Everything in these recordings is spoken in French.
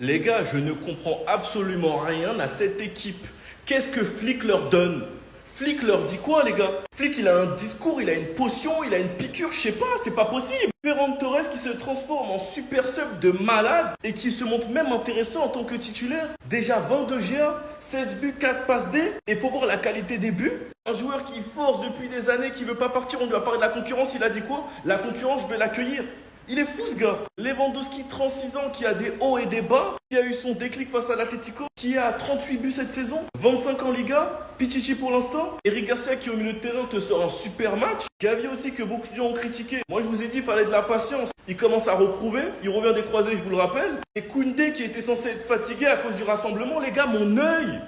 Les gars, je ne comprends absolument rien à cette équipe. Qu'est-ce que Flick leur donne? Flick leur dit quoi, les gars? Flick, il a un discours, il a une potion, il a une piqûre, je sais pas, c'est pas possible. Ferran Torres qui se transforme en super sub de malade et qui se montre même intéressant en tant que titulaire. Déjà 22 GA, 16 buts, 4 passes D. Et faut voir la qualité des buts. Un joueur qui force depuis des années, qui veut pas partir, on lui a parlé de la concurrence, il a dit quoi? La concurrence, je vais l'accueillir. Il est fou ce gars. Lewandowski, 36 ans, qui a des hauts et des bas, qui a eu son déclic face à l'Atlético, qui a 38 buts cette saison, 25 en Liga, Pichichi pour l'instant. Eric Garcia qui au milieu de terrain te sort un super match. Gavi aussi que beaucoup de gens ont critiqué. Moi je vous ai dit il fallait de la patience. Il commence à reprouver, il revient des croisés, je vous le rappelle. Et Koundé qui était censé être fatigué à cause du rassemblement, les gars, mon œil.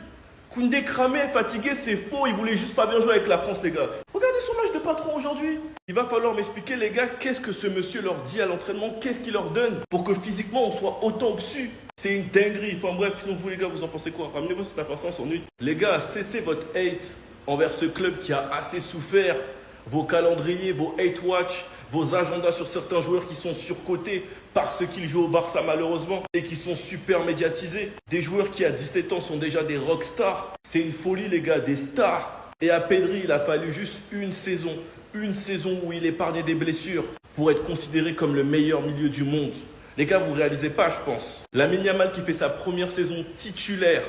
Koundé cramé, fatigué, c'est faux, il voulait juste pas bien jouer avec la France les gars. Regardez son match de patron aujourd'hui. Il va falloir m'expliquer les gars, qu'est-ce que ce monsieur leur dit à l'entraînement, qu'est-ce qu'il leur donne pour que physiquement on soit autant au-dessus. C'est une dinguerie, enfin bref, sinon vous les gars, vous en pensez quoi? Ramenez-vous sur la patience en nuit. Les gars, cessez votre hate envers ce club qui a assez souffert. Vos calendriers, vos hate watch, vos agendas sur certains joueurs qui sont surcotés parce qu'ils jouent au Barça malheureusement et qui sont super médiatisés. Des joueurs qui à 17 ans sont déjà des rockstars. C'est une folie les gars, des stars. Et à Pedri, il a fallu juste une saison où il épargnait des blessures pour être considéré comme le meilleur milieu du monde. Les gars, vous réalisez pas, je pense. Lamine Yamal qui fait sa première saison titulaire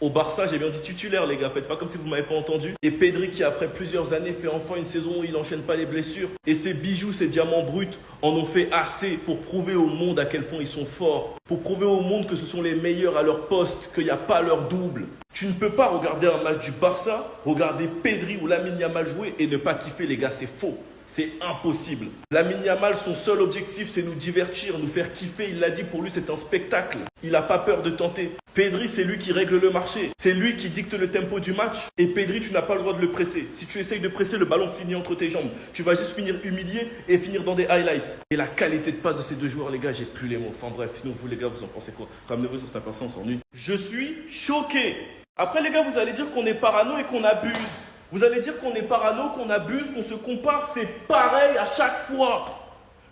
au Barça, j'ai bien dit titulaire les gars, faites pas comme si vous m'avez pas entendu. Et Pedri qui après plusieurs années fait enfin une saison où il n'enchaîne pas les blessures. Et ses bijoux, ses diamants bruts en ont fait assez pour prouver au monde à quel point ils sont forts. Pour prouver au monde que ce sont les meilleurs à leur poste, qu'il n'y a pas leur double. Tu ne peux pas regarder un match du Barça, regarder Pedri ou Lamine Yamal jouer et ne pas kiffer les gars, c'est faux. C'est impossible. Lamine Yamal, son seul objectif, c'est nous divertir, nous faire kiffer. Il l'a dit, pour lui, c'est un spectacle. Il n'a pas peur de tenter. Pedri, c'est lui qui règle le marché. C'est lui qui dicte le tempo du match. Et Pedri, tu n'as pas le droit de le presser. Si tu essayes de presser, le ballon finit entre tes jambes. Tu vas juste finir humilié et finir dans des highlights. Et la qualité de passe de ces deux joueurs, les gars, j'ai plus les mots. Enfin bref, sinon vous, les gars, vous en pensez quoi? Ramenez-vous sur ta patience en nuit. Je suis choqué. Après, les gars, vous allez dire qu'on est parano et qu'on abuse. Vous allez dire qu'on est parano, qu'on abuse, qu'on se compare, c'est pareil à chaque fois.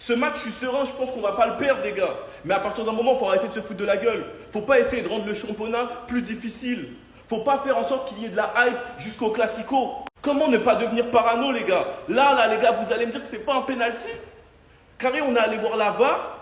Ce match, je suis serein, je pense qu'on va pas le perdre, les gars. Mais à partir d'un moment, il faut arrêter de se foutre de la gueule. Faut pas essayer de rendre le championnat plus difficile. Faut pas faire en sorte qu'il y ait de la hype jusqu'au Classico. Comment ne pas devenir parano, les gars? Là, les gars, vous allez me dire que c'est pas un penalty? Carré, on est allé voir la VAR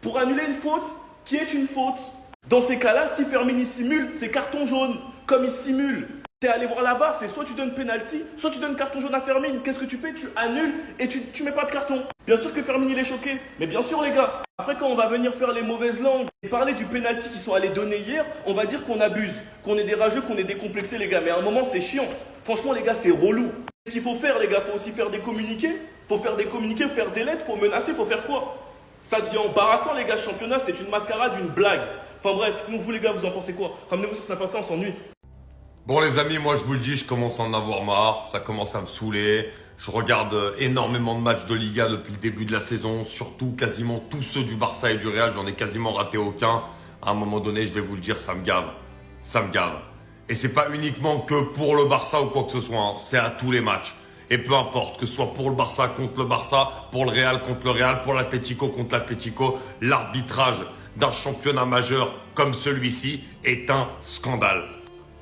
pour annuler une faute qui est une faute. Dans ces cas-là, si Fermin simule, c'est carton jaune, comme il simule. T'es allé voir la VAR, c'est soit tu donnes penalty, soit tu donnes carton jaune à Fermin. Qu'est-ce que tu fais? Tu annules et tu mets pas de carton. Bien sûr que Fermin il est choqué, mais bien sûr les gars. Après quand on va venir faire les mauvaises langues et parler du penalty qu'ils sont allés donner hier, on va dire qu'on abuse, qu'on est des rageux, qu'on est décomplexés les gars. Mais à un moment c'est chiant. Franchement les gars c'est relou. Qu'est-ce qu'il faut faire les gars? Faut aussi faire des communiqués. Faut faire des communiqués, faire des lettres, faut menacer, faut faire quoi? Ça devient embarrassant les gars, ce championnat c'est une mascarade, une blague. Enfin bref, sinon vous les gars vous en pensez quoi? Ramenez-vous sur sa patience, on s'ennuie. Bon les amis, moi je vous le dis, je commence à en avoir marre, ça commence à me saouler. Je regarde énormément de matchs de Liga depuis le début de la saison, surtout quasiment tous ceux du Barça et du Real, j'en ai quasiment raté aucun. À un moment donné, je vais vous le dire, ça me gave. Ça me gave. Et c'est pas uniquement que pour le Barça ou quoi que ce soit, hein. C'est à tous les matchs. Et peu importe, que ce soit pour le Barça contre le Barça, pour le Real contre le Real, pour l'Atlético contre l'Atlético, l'arbitrage d'un championnat majeur comme celui-ci est un scandale.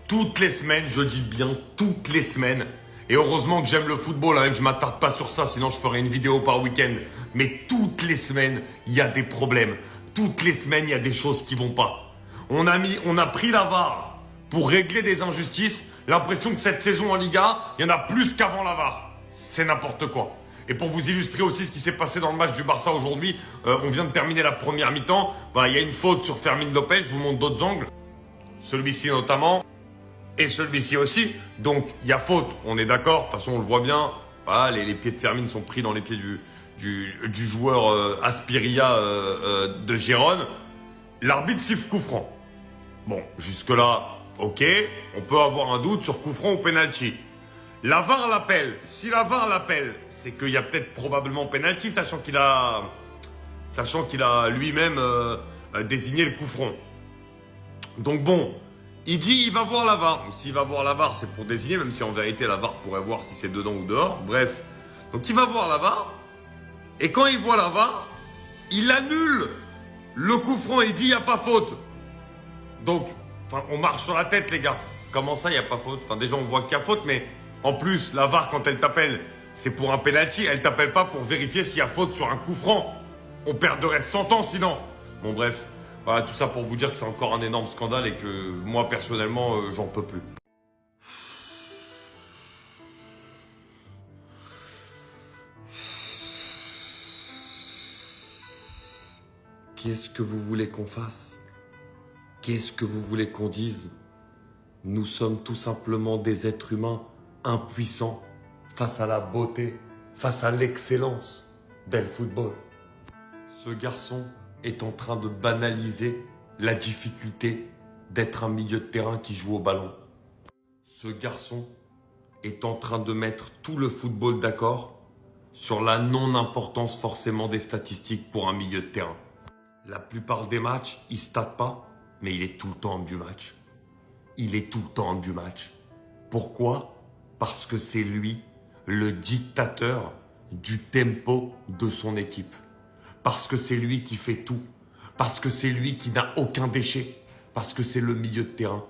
Toutes les semaines, je dis bien toutes les semaines. Et heureusement que j'aime le football, hein, et que je m'attarde pas sur ça, sinon je ferais une vidéo par week-end. Mais toutes les semaines, il y a des problèmes. Toutes les semaines, il y a des choses qui vont pas. On a pris la VAR pour régler des injustices. L'impression que cette saison en Liga, il y en a plus qu'avant la VAR. C'est n'importe quoi. Et pour vous illustrer aussi ce qui s'est passé dans le match du Barça aujourd'hui, on vient de terminer la première mi-temps. Il y a une faute sur Fermin Lopez, je vous montre d'autres angles. Celui-ci notamment. Et celui-ci aussi, donc il y a faute, on est d'accord, de toute façon on le voit bien, voilà, les pieds de Fermin sont pris dans les pieds du joueur Aspiria de Gérone. L'arbitre siffle coup franc. Bon, jusque là, ok, on peut avoir un doute sur coup franc ou penalty. La VAR l'appelle, si la VAR l'appelle, c'est qu'il y a peut-être probablement penalty, sachant qu'il a lui-même désigné le coup franc. Donc bon, il dit il va voir la VAR. S'il va voir la VAR, c'est pour désigner, même si en vérité la VAR pourrait voir si c'est dedans ou dehors. Bref. Donc il va voir la VAR. Et quand il voit la VAR, il annule le coup franc. Il dit il n'y a pas faute. Donc, enfin, on marche sur la tête, les gars. Comment ça, il n'y a pas faute? Enfin, déjà, on voit qu'il y a faute, mais en plus, la VAR, quand elle t'appelle, c'est pour un penalty. Elle t'appelle pas pour vérifier s'il y a faute sur un coup franc. On perdrait 100 ans sinon. Bon, bref. Voilà, tout ça pour vous dire que c'est encore un énorme scandale et que moi, personnellement, j'en peux plus. Qu'est-ce que vous voulez qu'on fasse? Qu'est-ce que vous voulez qu'on dise? Nous sommes tout simplement des êtres humains impuissants face à la beauté, face à l'excellence del football. Ce garçon est en train de banaliser la difficulté d'être un milieu de terrain qui joue au ballon. Ce garçon est en train de mettre tout le football d'accord sur la non-importance forcément des statistiques pour un milieu de terrain. La plupart des matchs, il ne state pas, mais il est tout le temps homme du match. Il est tout le temps homme du match. Pourquoi? Parce que c'est lui le dictateur du tempo de son équipe. Parce que c'est lui qui fait tout. Parce que c'est lui qui n'a aucun déchet. Parce que c'est le milieu de terrain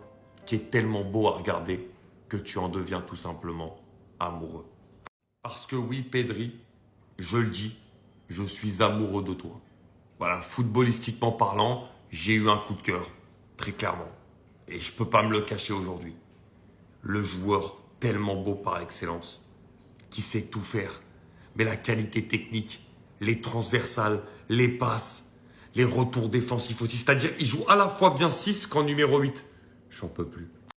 qui est tellement beau à regarder que tu en deviens tout simplement amoureux. Parce que oui, Pedri, je le dis, je suis amoureux de toi. Voilà, footballistiquement parlant, j'ai eu un coup de cœur, très clairement. Et je peux pas me le cacher aujourd'hui. Le joueur tellement beau par excellence, qui sait tout faire. Mais la qualité technique, les transversales, les passes, les retours défensifs aussi. C'est-à-dire, il joue à la fois bien 6 qu'en numéro 8. J'en peux plus.